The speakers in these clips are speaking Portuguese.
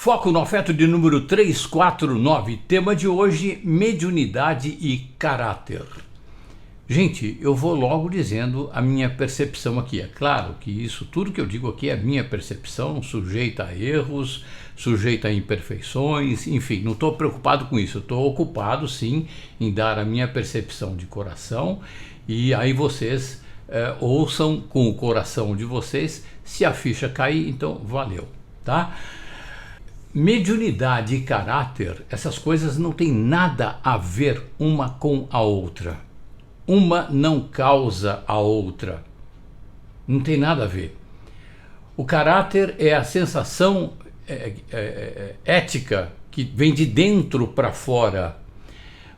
Foco no afeto de número 349, tema de hoje, mediunidade e caráter. Gente, eu vou logo dizendo a minha percepção aqui. É claro que isso, tudo que eu digo aqui é minha percepção, sujeita a erros, sujeita a imperfeições, enfim, não estou preocupado com isso. Estou ocupado, sim, em dar a minha percepção de coração e aí vocês ouçam com o coração de vocês. Se a ficha cair, então valeu, tá? Mediunidade e caráter, essas coisas não têm nada a ver uma com a outra. Uma não causa a outra. Não tem nada a ver. O caráter é a sensação ética que vem de dentro para fora.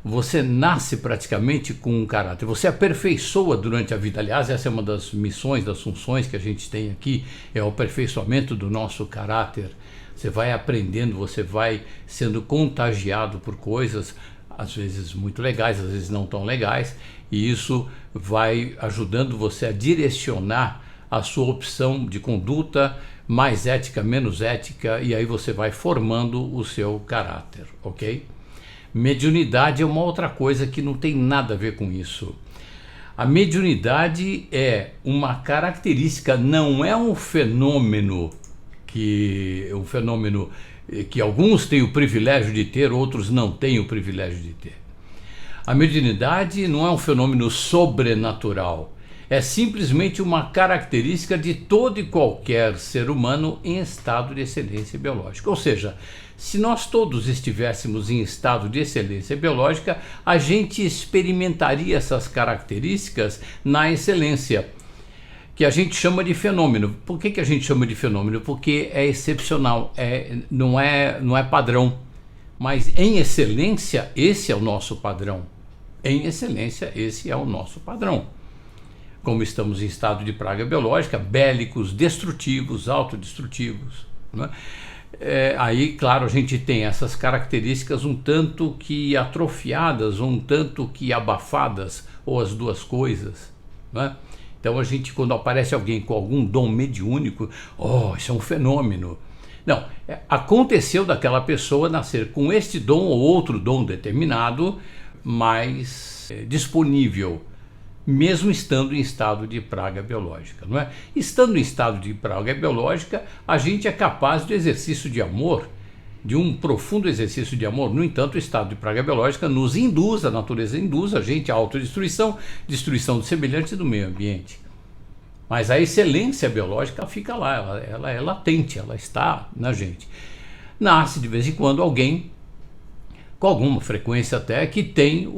Você nasce praticamente com um caráter. Você aperfeiçoa durante a vida. Aliás, essa é uma das missões, das funções que a gente tem aqui, é o aperfeiçoamento do nosso caráter. Você vai aprendendo, você vai sendo contagiado por coisas, às vezes muito legais, às vezes não tão legais, e isso vai ajudando você a direcionar a sua opção de conduta, mais ética, menos ética, e aí você vai formando o seu caráter, ok? Mediunidade é uma outra coisa que não tem nada a ver com isso. A mediunidade é uma característica, não é um fenômeno que alguns têm o privilégio de ter, outros não têm o privilégio de ter. A mediunidade não é um fenômeno sobrenatural, é simplesmente uma característica de todo e qualquer ser humano em estado de excelência biológica. Ou seja, se nós todos estivéssemos em estado de excelência biológica, a gente experimentaria essas características na excelência, que a gente chama de fenômeno. Por que a gente chama de fenômeno? Porque é excepcional, não é padrão. Mas em excelência, esse é o nosso padrão. Em excelência, esse é o nosso padrão. Como estamos em estado de praga biológica, bélicos, destrutivos, autodestrutivos, né? Aí, claro, a gente tem essas características um tanto que atrofiadas, um tanto que abafadas, ou as duas coisas, né? Então a gente, quando aparece alguém com algum dom mediúnico, isso é um fenômeno. Não, aconteceu daquela pessoa nascer com este dom ou outro dom determinado, mais disponível, mesmo estando em estado de praga biológica, não é? Estando em estado de praga biológica, a gente é capaz do exercício de amor, de um profundo exercício de amor. No entanto, o estado de praga biológica nos induz, a natureza induz a gente à autodestruição, destruição do semelhante e do meio ambiente. Mas a excelência biológica fica lá, ela é latente, ela está na gente. Nasce de vez em quando alguém, com alguma frequência até, que tem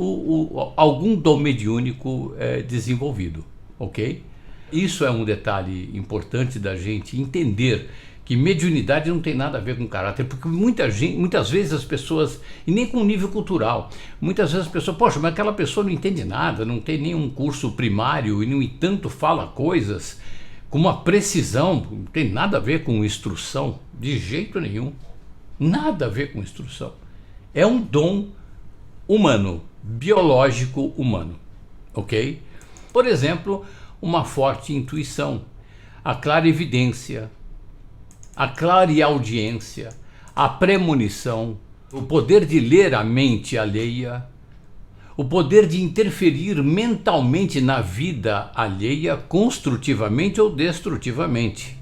algum dom mediúnico desenvolvido, ok? Isso é um detalhe importante da gente entender, que mediunidade não tem nada a ver com caráter, porque muitas vezes as pessoas, e nem com nível cultural, muitas vezes as pessoas, poxa, mas aquela pessoa não entende nada, não tem nenhum curso primário e no entanto fala coisas com uma precisão, não tem nada a ver com instrução, de jeito nenhum, nada a ver com instrução. É um dom humano, biológico humano, ok? Por exemplo, uma forte intuição, a clarividência, a clareaudiência, a premonição, o poder de ler a mente alheia, o poder de interferir mentalmente na vida alheia, construtivamente ou destrutivamente,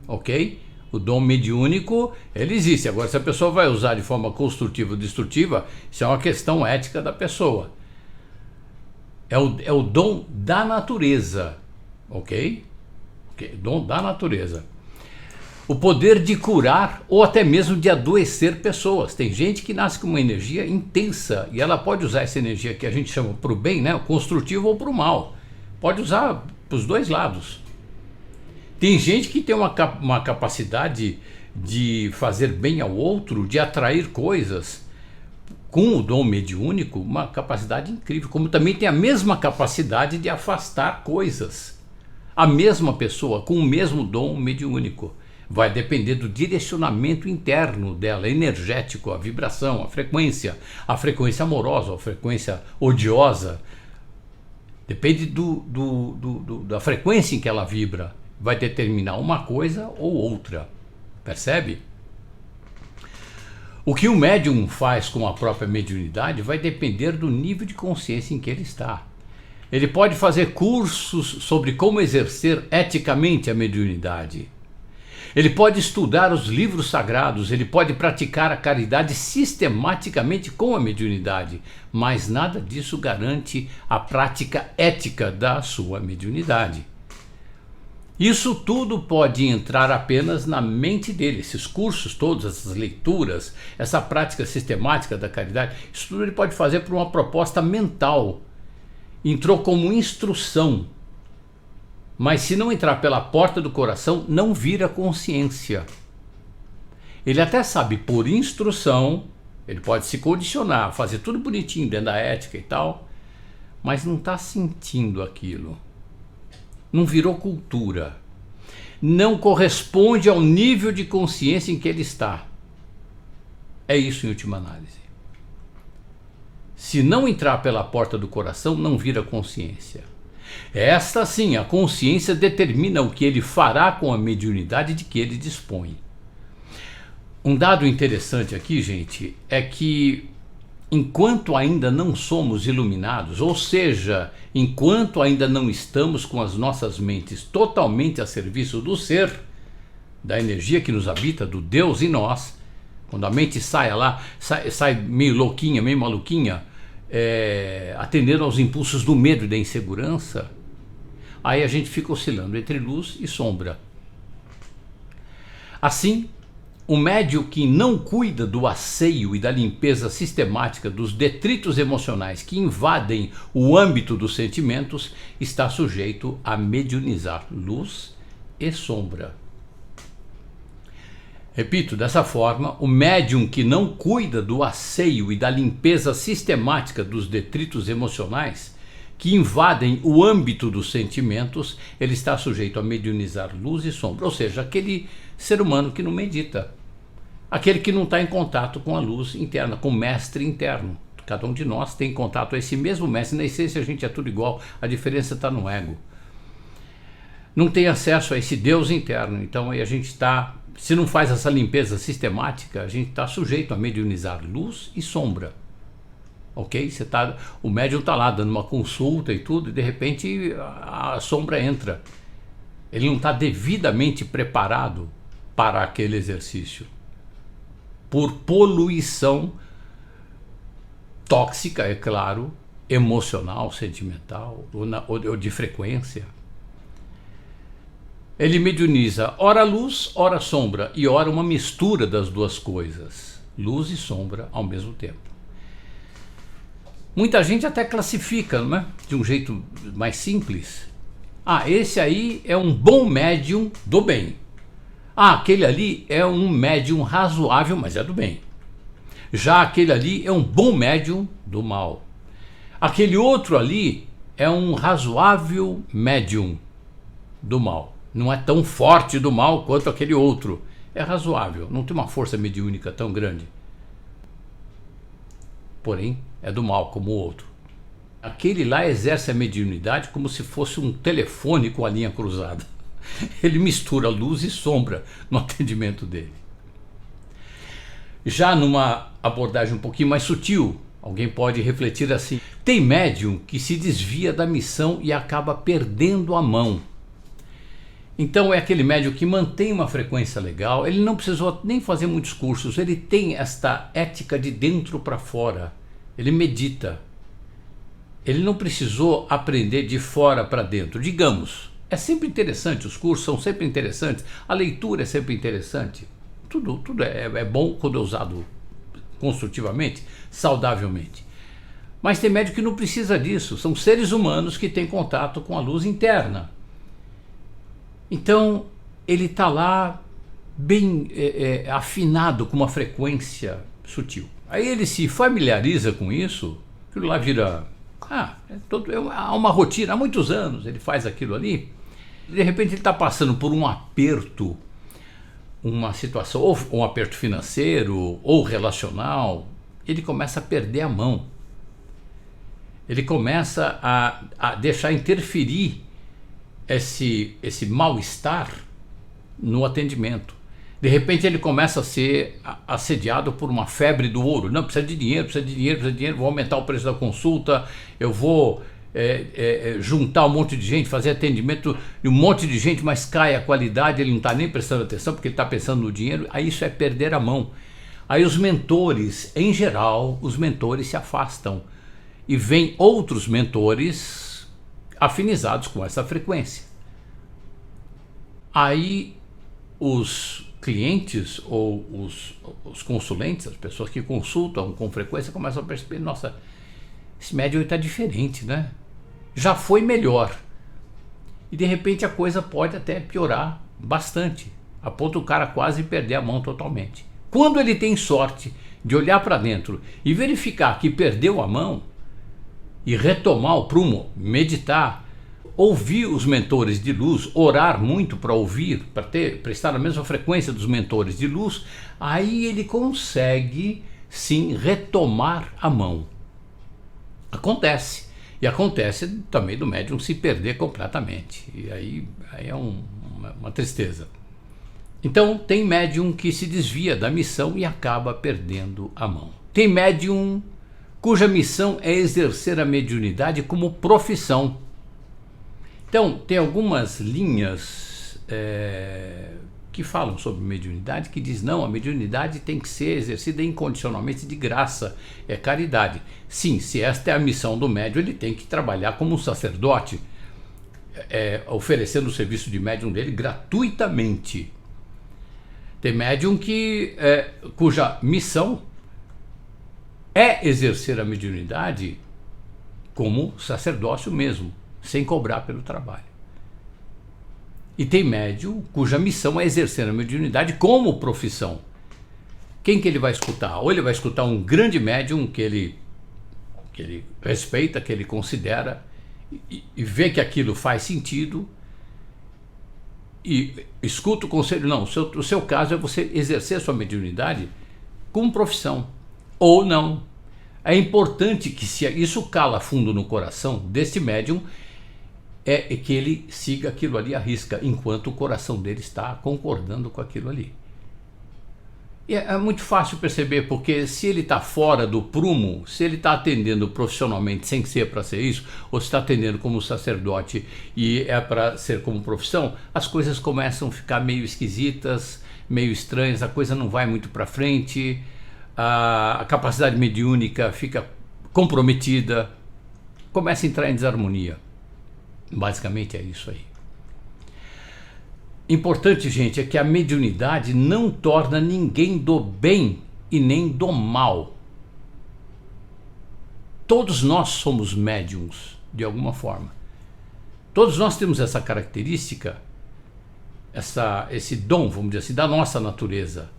ok? O dom mediúnico, ele existe. Agora, se a pessoa vai usar de forma construtiva ou destrutiva, isso é uma questão ética da pessoa. É o dom da natureza, ok? Dom da natureza. O poder de curar ou até mesmo de adoecer pessoas. Tem gente que nasce com uma energia intensa e ela pode usar essa energia que a gente chama para o bem, né? Construtivo ou para o mal. Pode usar para os dois lados. Tem gente que tem uma capacidade de fazer bem ao outro, de atrair coisas com o dom mediúnico, uma capacidade incrível. Como também tem a mesma capacidade de afastar coisas. A mesma pessoa com o mesmo dom mediúnico. Vai depender do direcionamento interno dela, energético, a vibração, a frequência amorosa, a frequência odiosa. Depende da frequência em que ela vibra. Vai determinar uma coisa ou outra. Percebe? O que o médium faz com a própria mediunidade vai depender do nível de consciência em que ele está. Ele pode fazer cursos sobre como exercer eticamente a mediunidade. Ele pode estudar os livros sagrados, ele pode praticar a caridade sistematicamente com a mediunidade, mas nada disso garante a prática ética da sua mediunidade. Isso tudo pode entrar apenas na mente dele, esses cursos todos, essas leituras, essa prática sistemática da caridade, isso tudo ele pode fazer por uma proposta mental. Entrou como instrução. Mas se não entrar pela porta do coração, não vira consciência. Ele até sabe por instrução, ele pode se condicionar, fazer tudo bonitinho dentro da ética e tal, mas não está sentindo aquilo. Não virou cultura. Não corresponde ao nível de consciência em que ele está. É isso em última análise. Se não entrar pela porta do coração, não vira consciência. Esta sim, a consciência determina o que ele fará com a mediunidade de que ele dispõe. Um dado interessante aqui, gente, é que enquanto ainda não somos iluminados, ou seja, enquanto ainda não estamos com as nossas mentes totalmente a serviço do ser, da energia que nos habita, do Deus em nós, quando a mente sai meio louquinha, meio maluquinha, atendendo aos impulsos do medo e da insegurança, aí a gente fica oscilando entre luz e sombra. Assim, o médium que não cuida do asseio e da limpeza sistemática dos detritos emocionais que invadem o âmbito dos sentimentos está sujeito a mediunizar luz e sombra. Repito, dessa forma, o médium que não cuida do asseio e da limpeza sistemática dos detritos emocionais que invadem o âmbito dos sentimentos, ele está sujeito a mediunizar luz e sombra, ou seja, aquele ser humano que não medita, aquele que não está em contato com a luz interna, com o mestre interno. Cada um de nós tem contato a esse mesmo mestre, na essência a gente é tudo igual, a diferença está no ego. Não tem acesso a esse Deus interno, então aí a gente está, se não faz essa limpeza sistemática, a gente está sujeito a mediunizar luz e sombra. Ok? O médium está lá dando uma consulta e tudo, e de repente a sombra entra. Ele não está devidamente preparado para aquele exercício. Por poluição tóxica, é claro, emocional, sentimental, ou de frequência. Ele mediuniza ora luz, ora sombra, e ora uma mistura das duas coisas, luz e sombra ao mesmo tempo. Muita gente até classifica, não é? De um jeito mais simples. Ah, esse aí é um bom médium do bem. Ah, aquele ali é um médium razoável, mas é do bem. Já aquele ali é um bom médium do mal. Aquele outro ali é um razoável médium do mal. Não é tão forte do mal quanto aquele outro. É razoável, não tem uma força mediúnica tão grande. Porém, é do mal como o outro. Aquele lá exerce a mediunidade como se fosse um telefone com a linha cruzada. Ele mistura luz e sombra no atendimento dele. Já numa abordagem um pouquinho mais sutil, alguém pode refletir assim: tem médium que se desvia da missão e acaba perdendo a mão. Então é aquele médium que mantém uma frequência legal, ele não precisou nem fazer muitos cursos, ele tem esta ética de dentro para fora, ele medita. Ele não precisou aprender de fora para dentro, digamos. É sempre interessante, os cursos são sempre interessantes, a leitura é sempre interessante. Tudo é bom quando é usado construtivamente, saudavelmente. Mas tem médium que não precisa disso, são seres humanos que têm contato com a luz interna. Então, ele está lá bem afinado com uma frequência sutil. Aí ele se familiariza com isso, aquilo lá vira... há uma rotina, há muitos anos ele faz aquilo ali. De repente ele está passando por um aperto, uma situação, ou um aperto financeiro, ou relacional, ele começa a perder a mão. Ele começa a deixar interferir esse mal-estar no atendimento. De repente ele começa a ser assediado por uma febre do ouro. Não, precisa de dinheiro, precisa de dinheiro, precisa de dinheiro, vou aumentar o preço da consulta, eu vou juntar um monte de gente, fazer atendimento de um monte de gente, mas cai a qualidade, ele não está nem prestando atenção porque ele está pensando no dinheiro. Aí isso é perder a mão. Aí os mentores, em geral, os mentores se afastam e vêm outros mentores afinizados com essa frequência. Aí os clientes ou os consulentes, as pessoas que consultam com frequência, começam a perceber, nossa, esse médium está diferente, né? Já foi melhor. E de repente a coisa pode até piorar bastante, a ponto do cara quase perder a mão totalmente. Quando ele tem sorte de olhar para dentro e verificar que perdeu a mão e retomar o prumo, meditar, ouvir os mentores de luz, orar muito para ouvir, para prestar a mesma frequência dos mentores de luz, aí ele consegue sim retomar a mão. Acontece. E acontece também do médium se perder completamente. E aí é uma tristeza. Então tem médium que se desvia da missão e acaba perdendo a mão. Tem médium cuja missão é exercer a mediunidade como profissão. Então tem algumas linhas que falam sobre mediunidade, que diz não, a mediunidade tem que ser exercida incondicionalmente de graça, é caridade. Sim, se esta é a missão do médium, ele tem que trabalhar como um sacerdote, oferecendo o serviço de médium dele gratuitamente. Tem médium cuja missão é exercer a mediunidade como sacerdócio mesmo, sem cobrar pelo trabalho. E tem médium cuja missão é exercer a mediunidade como profissão. Quem que ele vai escutar? Ou ele vai escutar um grande médium que ele respeita, que ele considera, e vê que aquilo faz sentido, e escuta o conselho. Não, o seu caso é você exercer a sua mediunidade como profissão. Ou não. É importante que, se isso cala fundo no coração desse médium, é que ele siga aquilo ali à risca, enquanto o coração dele está concordando com aquilo ali. E é muito fácil perceber, porque se ele está fora do prumo, se ele está atendendo profissionalmente sem ser para ser isso, ou se está atendendo como sacerdote e é para ser como profissão, as coisas começam a ficar meio esquisitas, meio estranhas, a coisa não vai muito para frente, a capacidade mediúnica fica comprometida, começa a entrar em desarmonia. Basicamente é isso aí. Importante, gente, é que a mediunidade não torna ninguém do bem e nem do mal. Todos nós somos médiums, de alguma forma. Todos nós temos essa característica, esse dom, vamos dizer assim, da nossa natureza.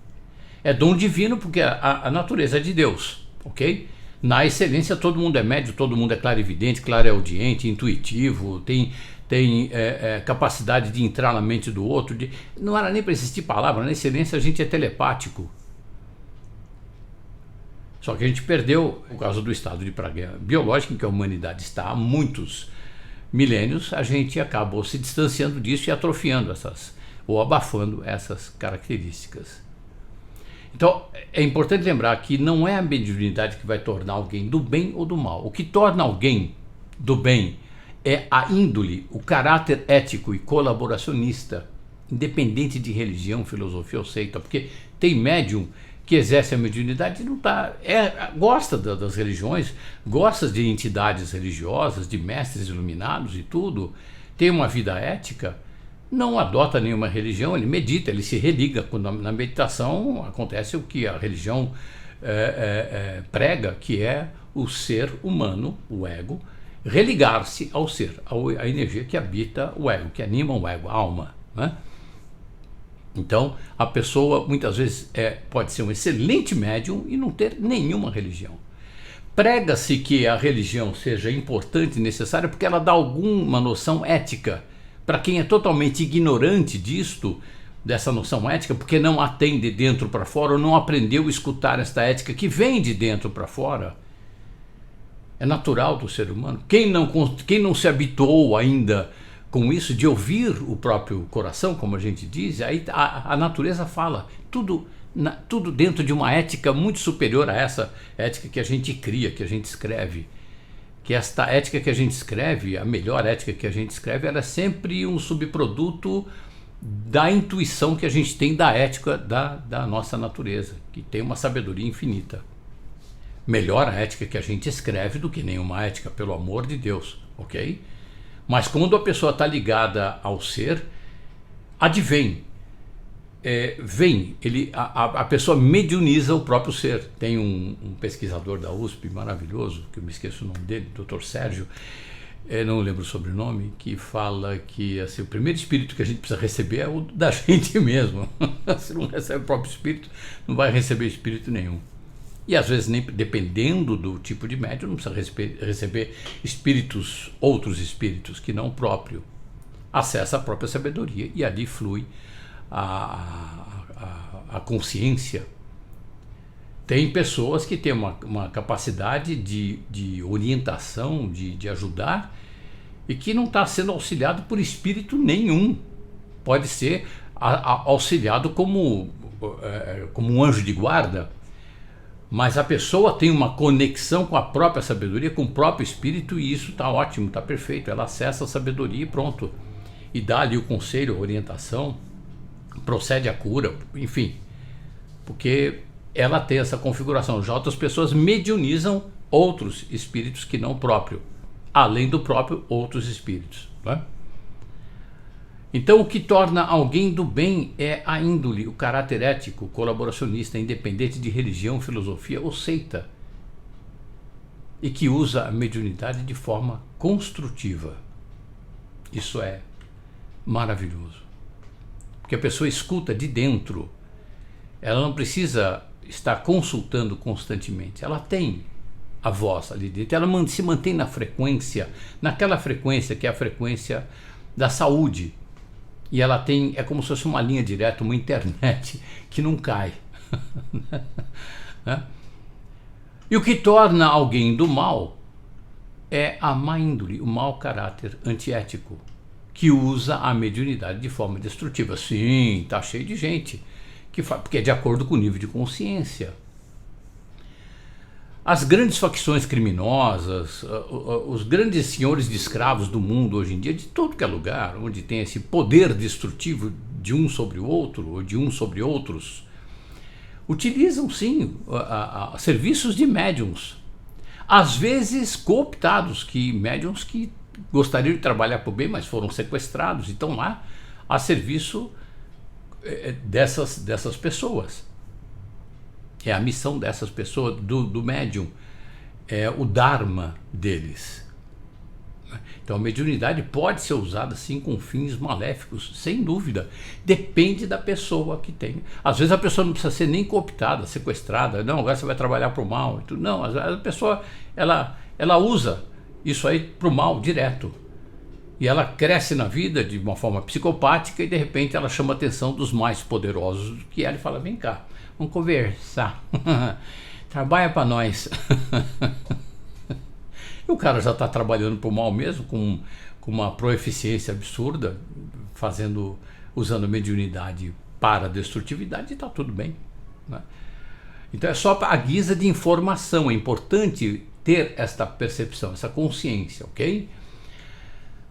É dom divino porque a natureza é de Deus, ok? Na excelência todo mundo é médium, todo mundo é clarividente, clareaudiente, intuitivo, tem capacidade de entrar na mente do outro. Não era nem para existir palavra, na excelência a gente é telepático. Só que a gente perdeu, por causa do estado de praga biológica em que a humanidade está há muitos milênios, a gente acabou se distanciando disso e atrofiando ou abafando essas características. Então é importante lembrar que não é a mediunidade que vai tornar alguém do bem ou do mal. O que torna alguém do bem é a índole, o caráter ético e colaboracionista, independente de religião, filosofia ou seita, porque tem médium que exerce a mediunidade e não gosta das religiões, gosta de entidades religiosas, de mestres iluminados e tudo, tem uma vida ética, não adota nenhuma religião, ele medita, ele se religa. Quando na meditação acontece o que a religião prega, que é o ser humano, o ego, religar-se ao ser, à energia que habita o ego, que anima o ego, a alma, né? Então a pessoa muitas vezes pode ser um excelente médium e não ter nenhuma religião. Prega-se que a religião seja importante e necessária porque ela dá alguma noção ética. Para quem é totalmente ignorante dessa noção ética, porque não a tem de dentro para fora, ou não aprendeu a escutar esta ética que vem de dentro para fora, é natural do ser humano. Quem não se habituou ainda com isso de ouvir o próprio coração, como a gente diz, aí a natureza fala, tudo dentro de uma ética muito superior a essa ética que a gente cria, que a gente escreve. Que esta ética que a gente escreve, a melhor ética que a gente escreve, ela é sempre um subproduto da intuição que a gente tem da ética da nossa natureza, que tem uma sabedoria infinita. Melhor a ética que a gente escreve do que nenhuma ética, pelo amor de Deus, ok? Mas quando a pessoa está ligada ao ser, advém, a pessoa mediuniza o próprio ser. Tem um pesquisador da USP maravilhoso, que eu me esqueço o nome dele, Dr. Sérgio, não lembro o sobrenome, que fala que assim, o primeiro espírito que a gente precisa receber é o da gente mesmo. Se não recebe o próprio espírito, não vai receber espírito nenhum. E às vezes, nem dependendo do tipo de médium, não precisa receber outros espíritos que não o próprio. Acessa a própria sabedoria e ali flui a consciência. Tem pessoas que têm uma capacidade de orientação, de ajudar, e que não está sendo auxiliado por espírito nenhum. Pode ser auxiliado como um anjo de guarda, mas a pessoa tem uma conexão com a própria sabedoria, com o próprio espírito, e isso está ótimo, está perfeito. Ela acessa a sabedoria e pronto. E dá ali o conselho, a orientação, procede a cura, enfim. Porque ela tem essa configuração. Já outras pessoas mediunizam outros espíritos que não o próprio, além do próprio outros espíritos, né? Então, o que torna alguém do bem é a índole, o caráter ético, colaboracionista, independente de religião, filosofia ou seita, e que usa a mediunidade de forma construtiva. Isso é maravilhoso, porque a pessoa escuta de dentro, ela não precisa estar consultando constantemente, ela tem a voz ali dentro, ela se mantém naquela frequência que é a frequência da saúde. E ela é como se fosse uma linha direta, uma internet que não cai. Né? E o que torna alguém do mal é a má índole, o mau caráter antiético, que usa a mediunidade de forma destrutiva. Sim, está cheio de gente, porque é de acordo com o nível de consciência. As grandes facções criminosas, os grandes senhores de escravos do mundo hoje em dia, de todo que é lugar, onde tem esse poder destrutivo de um sobre o outro, ou de um sobre outros, utilizam sim serviços de médiums, às vezes cooptados, médiums que gostariam de trabalhar por bem, mas foram sequestrados e estão lá a serviço dessas pessoas. É a missão dessas pessoas, do médium, é o dharma deles. Então a mediunidade pode ser usada sim com fins maléficos, sem dúvida. Depende da pessoa que tem. Às vezes a pessoa não precisa ser nem cooptada, sequestrada. Não, agora você vai trabalhar para o mal. Não, a pessoa ela usa isso aí para o mal direto. E ela cresce na vida de uma forma psicopática e de repente ela chama a atenção dos mais poderosos que ela e fala, vem cá, vamos conversar, trabalha para nós. E o cara já está trabalhando para o mal mesmo, com uma proeficiência absurda, usando a mediunidade para a destrutividade, e está tudo bem, né? Então é só a guisa de informação, é importante ter esta percepção, essa consciência, ok?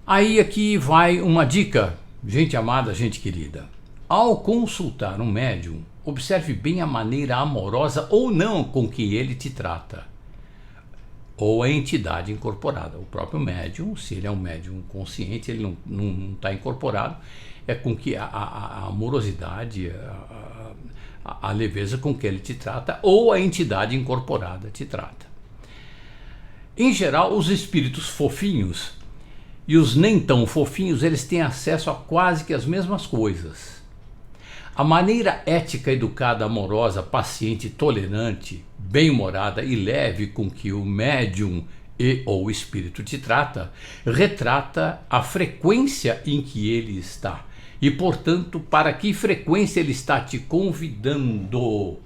Aí aqui vai uma dica, gente amada, gente querida. Ao consultar um médium, observe bem a maneira amorosa ou não com que ele te trata, ou a entidade incorporada. O próprio médium, se ele é um médium consciente, ele não está incorporado, é com que a amorosidade, a leveza com que ele te trata, ou a entidade incorporada te trata. Em geral, os espíritos fofinhos e os nem tão fofinhos, eles têm acesso a quase que as mesmas coisas. A maneira ética, educada, amorosa, paciente, tolerante, bem-humorada e leve com que o médium ou o espírito te trata, retrata a frequência em que ele está. E, portanto, para que frequência ele está te convidando.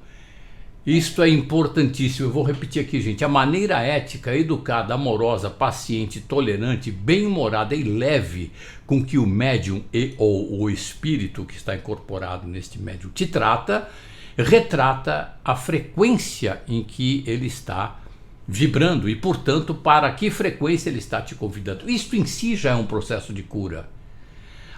Isto é importantíssimo, eu vou repetir aqui, gente. A maneira ética, educada, amorosa, paciente, tolerante, bem-humorada e leve com que o médium ou o espírito que está incorporado neste médium te trata, retrata a frequência em que ele está vibrando e, portanto, para que frequência ele está te convidando. Isto em si já é um processo de cura.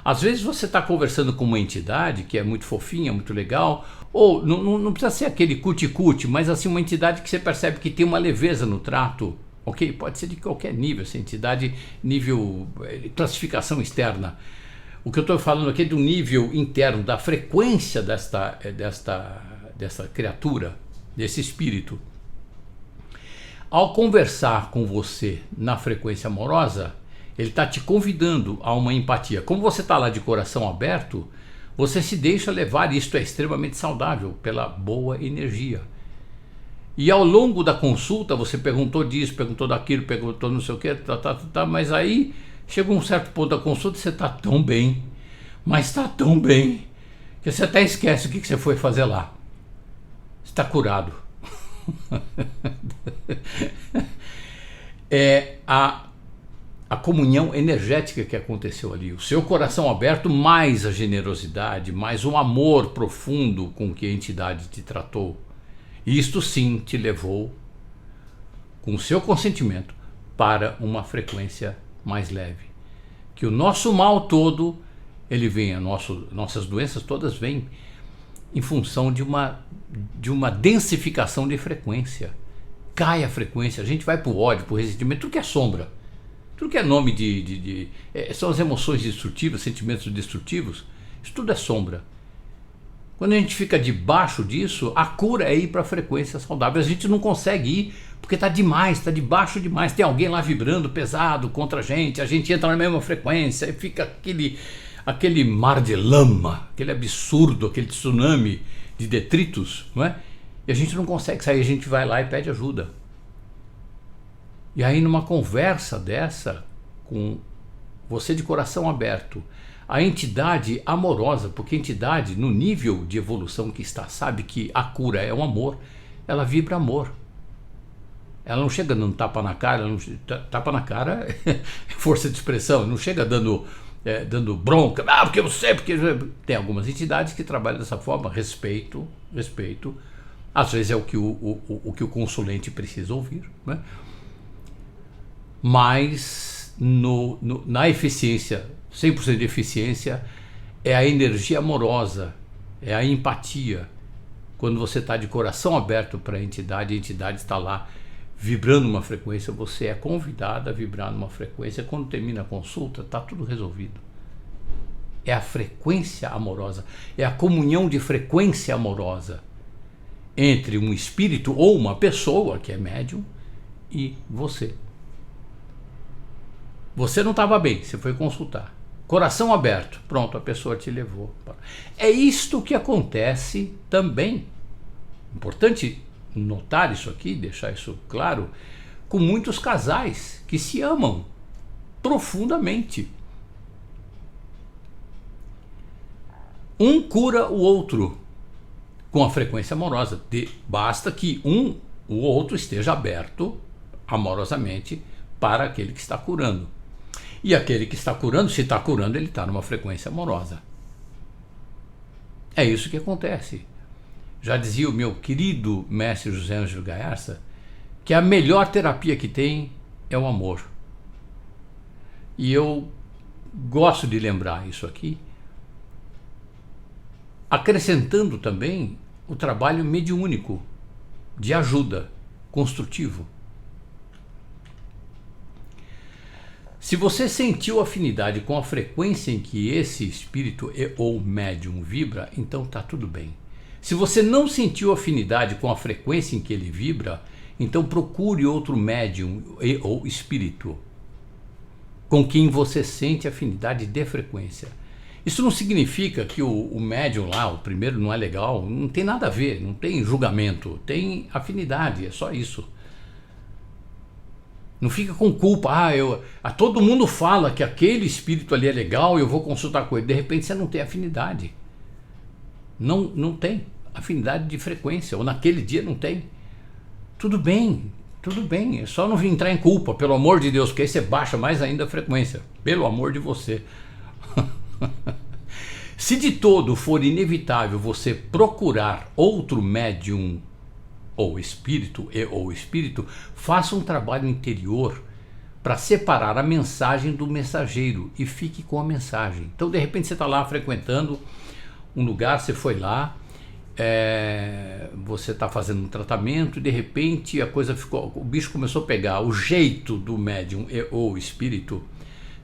Às vezes você está conversando com uma entidade que é muito fofinha, muito legal, ou não precisa ser aquele cuti-cuti, mas assim uma entidade que você percebe que tem uma leveza no trato, ok? Pode ser de qualquer nível, essa entidade, nível classificação externa. O que eu estou falando aqui é do nível interno, da frequência desta criatura, desse espírito. Ao conversar com você na frequência amorosa, ele está te convidando a uma empatia. Como você está lá de coração aberto, você se deixa levar, e isto é extremamente saudável, pela boa energia. E ao longo da consulta, você perguntou disso, perguntou daquilo, perguntou não sei o que, mas aí chega um certo ponto da consulta e você está tão bem, mas está tão bem, que você até esquece o que você foi fazer lá. Você está curado. É a comunhão energética que aconteceu ali, o seu coração aberto, mais a generosidade, mais um amor profundo com que a entidade te tratou. Isto sim te levou, com o seu consentimento, para uma frequência mais leve. Que o nosso mal todo, ele vem, nossas doenças todas vêm em função de uma densificação de frequência. Cai a frequência, a gente vai para o ódio, para o ressentimento, tudo que é sombra. Tudo que é nome são as emoções destrutivas, sentimentos destrutivos, isso tudo é sombra. Quando a gente fica debaixo disso, a cura é ir para a frequência saudável. A gente não consegue ir porque está demais, está debaixo demais. Tem alguém lá vibrando pesado contra a gente entra na mesma frequência e fica aquele mar de lama, aquele absurdo, aquele tsunami de detritos, não é? E a gente não consegue sair, a gente vai lá e pede ajuda. E aí numa conversa dessa, com você de coração aberto, a entidade amorosa, porque a entidade no nível de evolução que está, sabe que a cura é um amor, ela vibra amor. Ela não chega dando tapa na cara, tapa na cara é força de expressão, não chega dando bronca, porque eu sei, porque... Tem algumas entidades que trabalham dessa forma, respeito, às vezes é o que o consulente precisa ouvir, né? Mas na eficiência, 100% de eficiência, é a energia amorosa, é a empatia. Quando você está de coração aberto para a entidade está lá vibrando uma frequência, você é convidado a vibrar numa frequência. Quando termina a consulta, está tudo resolvido. É a frequência amorosa, é a comunhão de frequência amorosa entre um espírito ou uma pessoa que é médium e você. Você não estava bem, você foi consultar. Coração aberto, pronto, a pessoa te levou. É isto que acontece também. Importante notar isso aqui, deixar isso claro, com muitos casais que se amam profundamente. Um cura o outro com a frequência amorosa. Basta que o outro esteja aberto amorosamente para aquele que está curando. E aquele que está curando, se está curando, ele está numa frequência amorosa. É isso que acontece. Já dizia o meu querido mestre José Ângelo Gaiarsa que a melhor terapia que tem é o amor. E eu gosto de lembrar isso aqui, acrescentando também o trabalho mediúnico, de ajuda, construtivo. Se você sentiu afinidade com a frequência em que esse espírito ou médium vibra, então está tudo bem. Se você não sentiu afinidade com a frequência em que ele vibra, então procure outro médium ou espírito com quem você sente afinidade de frequência. Isso não significa que o médium lá, o primeiro, não é legal, não tem nada a ver, não tem julgamento, tem afinidade, é só isso. Não fica com culpa, todo mundo fala que aquele espírito ali é legal, eu vou consultar com ele, de repente você não tem afinidade. Não tem. afinidade de frequência, ou naquele dia não tem. Tudo bem, é só não entrar em culpa, pelo amor de Deus, porque aí você baixa mais ainda a frequência, pelo amor de você. Se de todo for inevitável você procurar outro médium ou espírito, faça um trabalho interior para separar a mensagem do mensageiro e fique com a mensagem. Então, de repente, você está lá frequentando um lugar, você foi lá, você está fazendo um tratamento e de repente a coisa ficou, o bicho começou a pegar, o jeito do médium ou espírito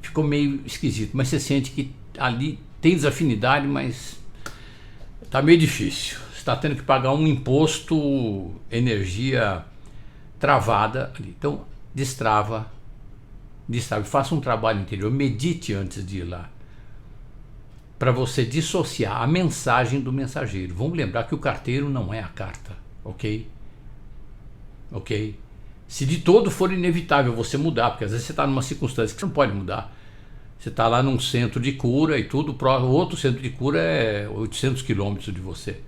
ficou meio esquisito, mas você sente que ali tem desafinidade, mas está meio difícil. Você está tendo que pagar um imposto, energia travada ali. Então, destrava, faça um trabalho interior, medite antes de ir lá, para você dissociar a mensagem do mensageiro. Vamos lembrar que o carteiro não é a carta, ok? Ok? Se de todo for inevitável você mudar, porque às vezes você está numa circunstância que você não pode mudar. Você está lá num centro de cura e tudo, o outro centro de cura é 800 quilômetros de você.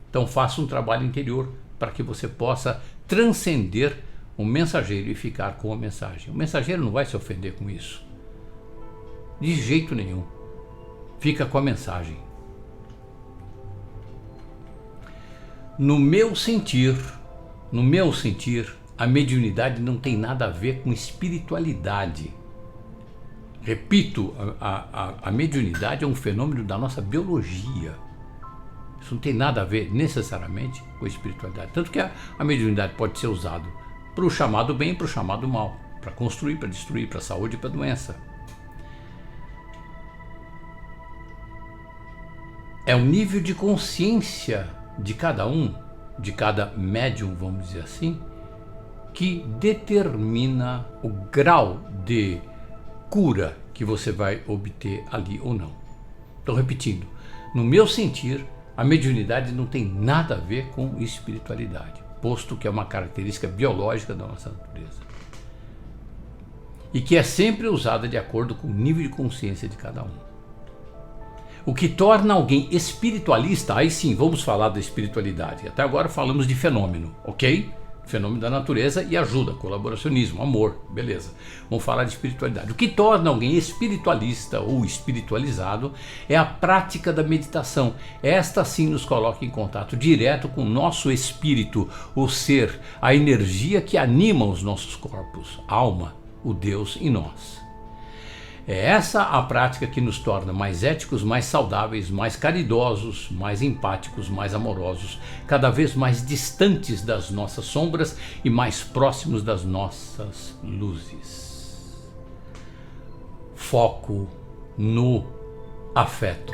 Então faça um trabalho interior para que você possa transcender o mensageiro e ficar com a mensagem. O mensageiro não vai se ofender com isso. De jeito nenhum. Fica com a mensagem. No meu sentir, a mediunidade não tem nada a ver com espiritualidade. Repito, a mediunidade é um fenômeno da nossa biologia. Isso não tem nada a ver necessariamente com a espiritualidade. Tanto que a mediunidade pode ser usada para o chamado bem e para o chamado mal, para construir, para destruir, para a saúde e para a doença. É o nível de consciência de cada um, de cada médium, vamos dizer assim, que determina o grau de cura que você vai obter ali ou não. Então, repetindo, no meu sentir, a mediunidade não tem nada a ver com espiritualidade, posto que é uma característica biológica da nossa natureza e que é sempre usada de acordo com o nível de consciência de cada um. O que torna alguém espiritualista, aí sim, vamos falar da espiritualidade. Até agora falamos de fenômeno, ok? Fenômeno da natureza e ajuda, colaboracionismo, amor, beleza. Vamos falar de espiritualidade. O que torna alguém espiritualista ou espiritualizado é a prática da meditação. Esta sim nos coloca em contato direto com o nosso espírito, o ser, a energia que anima os nossos corpos, alma, o Deus em nós. É essa a prática que nos torna mais éticos, mais saudáveis, mais caridosos, mais empáticos, mais amorosos, cada vez mais distantes das nossas sombras e mais próximos das nossas luzes. Foco no afeto.